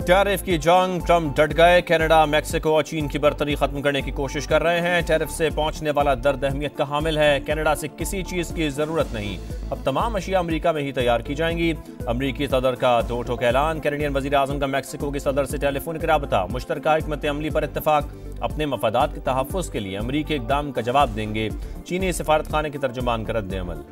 Tariff की जंग, Trump डट गए। कनाडा, मैक्सिको और चीन की बर्तरी खत्म करने की कोशिश कर रहे हैं। टैरिफ से पहुंचने वाला दर्द अहमियत का हामिल है। कनाडा से किसी चीज की जरूरत नहीं, अब तमाम अशिया अमेरिका में ही तैयार की जाएंगी। अमरीकी सदर का दो टोक ऐलान। कैनेडियन वजीर आजम का मैक्सिको के सदर से टेलीफोनिक राबता। मुश्तरका हिकमत अमली पर इत्तफाक। अपने मफादात के तहफ़्फ़ुज़ के लिए अमरीकी इक़दाम का जवाब देंगे। चीनी सफारत खाने के तर्जुमान का रद्द अमल।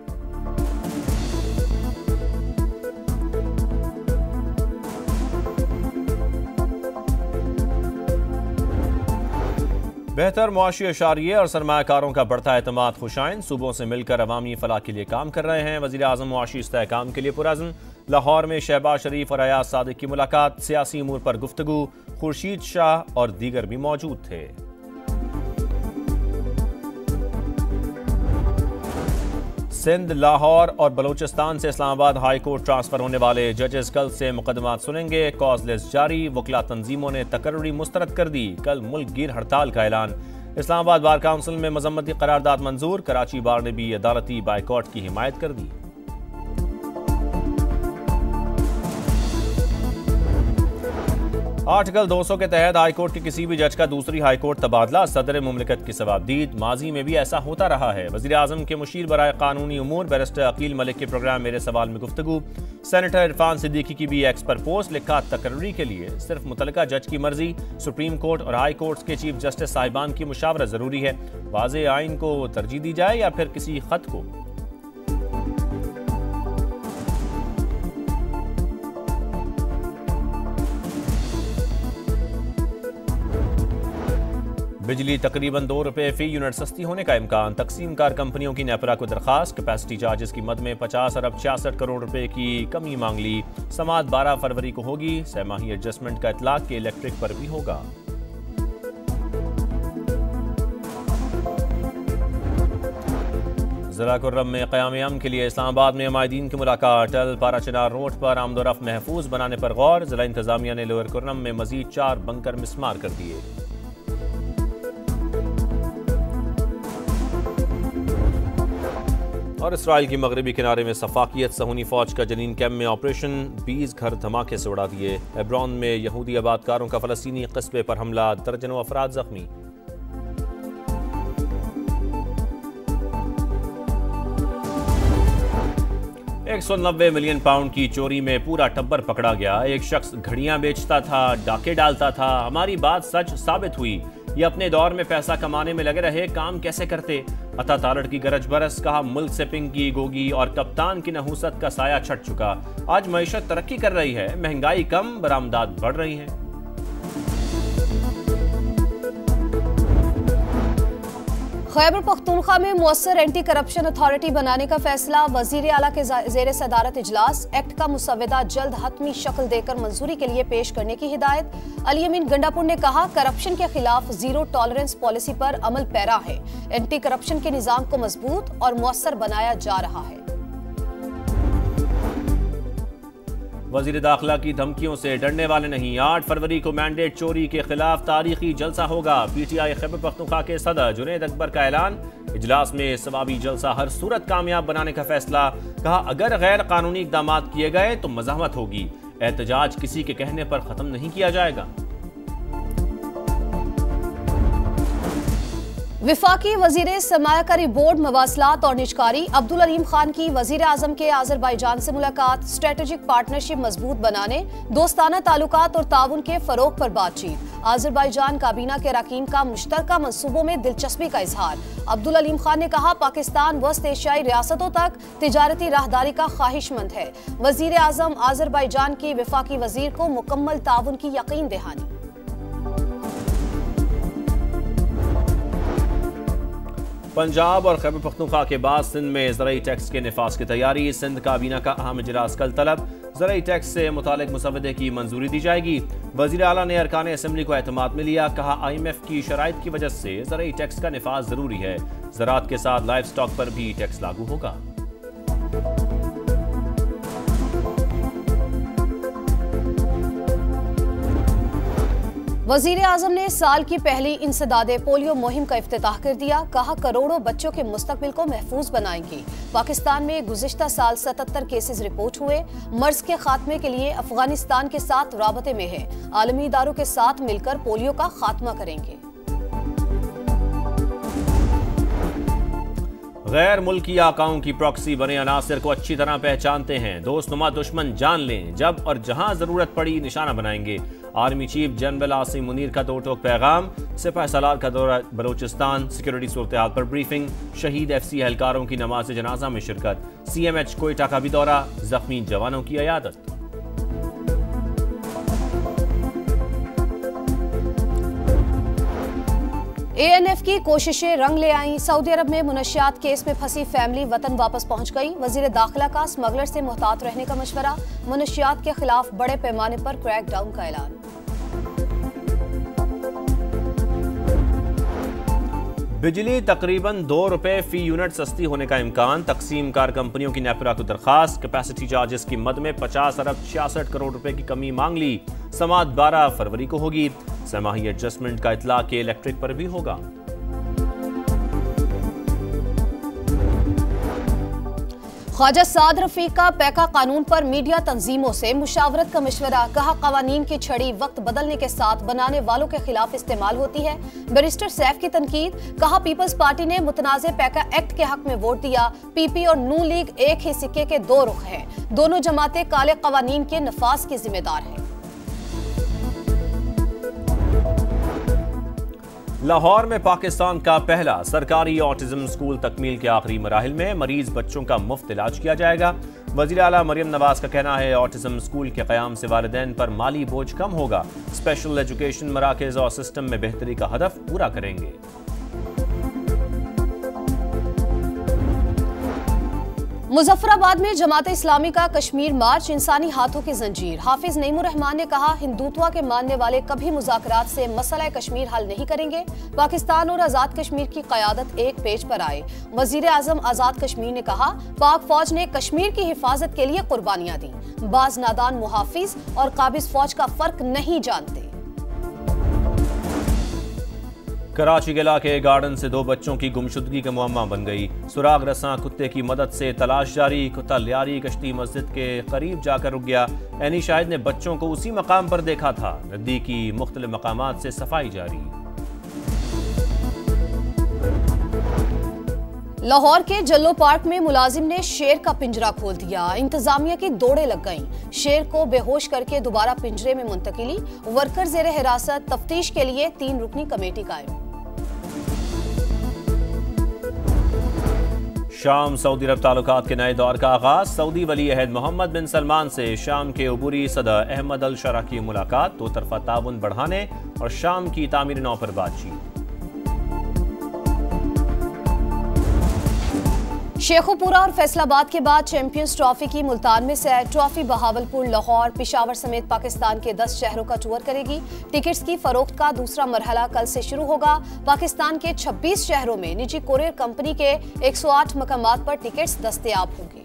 बेहतर मुआशी अशारिये और सरमाकारों का बढ़ता एतमाद खुशाइन। सूबों से मिलकर अवामी फलाह के लिए काम कर रहे हैं। वज़ीर आज़म मुआशी इस्तेहकाम के लिए पुरअज़्म। लाहौर में शहबाज शरीफ और अयाज सादिक की मुलाकात। सियासी उमूर पर गुफ्तगू। खुर्शीद शाह और दीगर भी मौजूद थे। सिंध, लाहौर और बलूचिस्तान से इस्लामाबाद हाई कोर्ट ट्रांसफर होने वाले जजेस कल से मुकदमात सुनेंगे। कॉज लिस्ट जारी। वकला तंजीमों ने तकर्री मुस्तरद कर दी। कल मुल्क गिर हड़ताल का ऐलान। इस्लामाबाद बार काउंसिल में मजम्मती करारदाद मंजूर। कराची बार ने भी अदालती बाइकॉट की हिमायत कर दी। आर्टिकल 200 के तहत हाईकोर्ट के किसी भी जज का दूसरी हाईकोर्ट तबादला सदर मुमलिकत की सवाबदीद। माजी में भी ऐसा होता रहा है। वज़ीर आज़म के मुशीर बराए कानूनी उमूर बैरिस्टर अकील मलिक के प्रोग्राम मेरे सवाल में गुफ्तगू। सेनेटर इरफान सिद्दीकी की भी एक्स पर पोस्ट। लिखा, तकर्री के लिए सिर्फ मुतलका जज की मर्जी। सुप्रीम कोर्ट और हाई कोर्ट के चीफ जस्टिस साहिबान की मुशावरत जरूरी है। वाज़े आइन को तरजीह दी जाए या फिर किसी खत को। बिजली तकरीबन 2 रुपये फी यूनिट सस्ती होने का इम्कान। तकसीम कार कंपनियों की नेपरा को दरखास्त। कैपेसिटी चार्जेस की मद में 50 अरब 66 करोड़ रुपए की कमी मांग ली। समाअत 12 फरवरी को होगी। सहमाही एडजस्टमेंट का इतलाक के इलेक्ट्रिक पर भी होगा। ज़िला कुर्रम में क़याम के लिए इस्लामाबाद में अमायदीन की मुलाकात। टल पाराचनार रोड पर आमदोरफ्त महफूज बनाने पर गौर। ज़िला इंतजामिया ने लोअर कुर्रम में मजीद 4 बंकर मिसमार कर दिए। और इसराइल की मगरबी किनारे में सफाकियत सहूनी फौज का जनीन कैम्प में ऑपरेशन। 20 घर धमाके से उड़ा दिए। हेब्रोन में यहूदी आबादकारों का फलस्तीनी कस्बे पर हमला। दर्जनों अफराद जख्मी। £190 मिलियन की चोरी में पूरा टब्बर पकड़ा गया। एक शख्स घड़ियां बेचता था, डाके डालता था। हमारी बात सच साबित हुई। ये अपने दौर में पैसा कमाने में लगे रहे, काम कैसे करते। अता तारड़ की गरज बरस। कहा, मुल्क से पिंग की गोगी और कप्तान की नहूसत का साया छट चुका। आज मईशत तरक्की कर रही है, महंगाई कम, बरामदात बढ़ रही हैं। खैबर पख्तूनख्वा में मुअस्सर एंटी करप्शन अथॉरिटी बनाने का फैसला। वजीर आला के ज़ेर सदारत इजलास। एक्ट का मुसव्वदा जल्द हतमी शक्ल देकर मंजूरी के लिए पेश करने की हिदायत। अली अमीन गंडापुर ने कहा, करप्शन के खिलाफ जीरो टॉलरेंस पॉलिसी पर अमल पैरा है। एंटी करप्शन के निजाम को मजबूत और मुअस्सर बनाया जा रहा है। वजीर दाखिला की धमकियों से डरने वाले नहीं। 8 फरवरी को मैंडेट चोरी के खिलाफ तारीखी जलसा होगा। PTI खैबर पख्तूनख्वा के सदर जुनैद अकबर का ऐलान। इजलास में सवाबी जलसा हर सूरत कामयाब बनाने का फैसला। कहा, अगर गैर कानूनी इकदाम किए गए तो मज़ाहमत होगी। एहतजाज किसी के कहने पर खत्म नहीं किया जाएगा। विफाकी वजीर सरमायाकारी बोर्ड मवासलात और निजकारी अब्दुल अलीम खान की वजीर आजम के आज़रबाईजान से मुलाकात। स्ट्रेटेजिक पार्टनरशिप मजबूत बनाने, दोस्ताना ताल्लुकात और ताउन के फरोग पर बातचीत। आज़रबाईजान काबीना के अरकान का मुश्तरका मंसूबों में दिलचस्पी का इजहार। अब्दुल अलीम खान ने कहा, पाकिस्तान वस्त एशियाई रियासतों तक तिजारती राहदारी का ख्वाहिशमंद है। वजीर आजम आज़रबाईजान की विफाकी वजीर को मुकम्मल ताउन की यकीन दहानी। पंजाब और खैबर पख्तूनख्वा के बाद सिंध में ज़राई टैक्स के निफाज की तैयारी। सिंध काबीना का अहम इजलास कल तलब। ज़राई टैक्स से मुतालिक मुसवदे की मंजूरी दी जाएगी। वज़ीर आला ने अरकान असम्बली को एतमाद में लिया। कहा, IMF की शराइत की वजह से ज़राई टैक्स का निफाज जरूरी है। ज़राअत के साथ लाइव स्टॉक पर भी टैक्स लागू होगा। वजीर आजम ने साल की पहली इंसदादे पोलियो मुहिम का इफ्तिताह कर दिया। कहा करोड़ों बच्चों के मुस्तकबिल को महफूज बनाएंगी। पाकिस्तान में गुज़िश्ता साल 77 केसेस रिपोर्ट हुए। मर्ज के खात्मे के लिए अफगानिस्तान के साथ राबते में है। आलमी इदारों के साथ मिलकर पोलियो का खात्मा करेंगे। गैर मुल्की आकाओं की प्रॉक्सी बने अनासिर को अच्छी तरह पहचानते हैं। दोस्तनुमा दुश्मन जान लें, जब और जहां जरूरत पड़ी निशाना बनाएंगे। Army chief general Asim Munir का दो टोक पैगाम। सिपाही सालार का दौरा बलोचिस्तान। सिक्योरिटी सूरत हाल पर ब्रीफिंग। शहीद FC एहलकारों की नमाज जनाजा में शिरकत। CMH कोयटा का भी दौरा। जख्मी जवानों की अयादत। ANF की कोशिशें रंग ले आईं। सऊदी अरब में मुनशियात केस में फंसी फैमिली वतन वापस पहुंच गई। वजीर दाखिला का स्मगलर से मुहतात रहने का मशवरा। मुनशियात के खिलाफ बड़े पैमाने पर क्रैकडाउन का ऐलान। बिजली तकरीबन ₹2 फी यूनिट सस्ती होने का इम्कान। तकसीम कार कंपनियों की नेपरा को दरखास्त। कैपेसिटी चार्जेस की मद में 50 अरब 66 करोड़ रुपए की कमी मांग ली। समाअत 12 फरवरी को होगी। समाही एडजस्टमेंट का इतला के इलेक्ट्रिक पर भी होगा। ख्वाजा साद रफीक का पैका कानून पर मीडिया तंजीमों से मुशावरत का मशवरा। कहा कवानीन की छड़ी वक्त बदलने के साथ बनाने वालों के खिलाफ इस्तेमाल होती है। बैरिस्टर सैफ की तनकीद। कहा पीपल्स पार्टी ने मुतनाज़े पैका एक्ट के हक में वोट दिया। PP और नून लीग एक ही सिक्के के दो रुख हैं। दोनों जमातें काले कवानीन के नफाज की जिम्मेदार हैं। लाहौर में पाकिस्तान का पहला सरकारी ऑटिज्म स्कूल तकमील के आखिरी मराहिल में। मरीज बच्चों का मुफ्त इलाज किया जाएगा। वज़ीर आला मरियम नवाज का कहना है ऑटिज्म स्कूल के क़याम से वालिदैन पर माली बोझ कम होगा। स्पेशल एजुकेशन मराकज़ और सिस्टम में बेहतरी का हदफ पूरा करेंगे। मुजफ्फराबाद में जमात इस्लामी का कश्मीर मार्च। इंसानी हाथों की जंजीर। हाफिज नईमुर रहमान ने कहा हिंदुत्व के मानने वाले कभी मुज़ाकरात से मसला कश्मीर हल नहीं करेंगे। पाकिस्तान और आज़ाद कश्मीर की क़यादत एक पेज पर आए। वज़ीर आज़म आज़ाद कश्मीर ने कहा पाक फौज ने कश्मीर की हिफाजत के लिए कुर्बानियां दी। बाज नादान मुहाफिज और काबिज फौज का फर्क नहीं जानते। कराची के इलाके गार्डन से 2 बच्चों की गुमशुदगी का मुअम्मा बन गई। सुराग रसां कुत्ते की मदद से तलाश जारी। कुत्ता लियारी कश्ती मस्जिद के करीब जाकर रुक गया। ऐनी शाहिद ने बच्चों को उसी मकाम पर देखा था। नज़दीकी मुख्तलिफ मकामात से सफाई जारी। लाहौर के जल्लो पार्क में मुलाजिम ने शेर का पिंजरा खोल दिया। इंतजामिया की दौड़ें लग गईं। शेर को बेहोश करके दोबारा पिंजरे में मुंतकिली। वर्कर जेर हिरासत। तफ्तीश के लिए 3 रुकनी कमेटी कायम। शाम सऊदी अरब ताल्लुकात के नए दौर का आगाज। सऊदी वली अहद मोहम्मद बिन सलमान से शाम के अबूरी सदर अहमद अल शरा की मुलाकात। 2 तरफा ताउन बढ़ाने और शाम की तामीर नौ पर बातचीत। शेखुपुरा और फैसलाबाद के बाद चैंपियंस ट्रॉफी की मुल्तान में सैर। ट्रॉफी बहावलपुर, लाहौर, पेशावर समेत पाकिस्तान के 10 शहरों का टूर करेगी। टिकट्स की फरोख्त का दूसरा मरहला कल से शुरू होगा। पाकिस्तान के 26 शहरों में निजी कोरियर कंपनी के 108 मकामात पर टिकट्स दस्तयाब होंगे।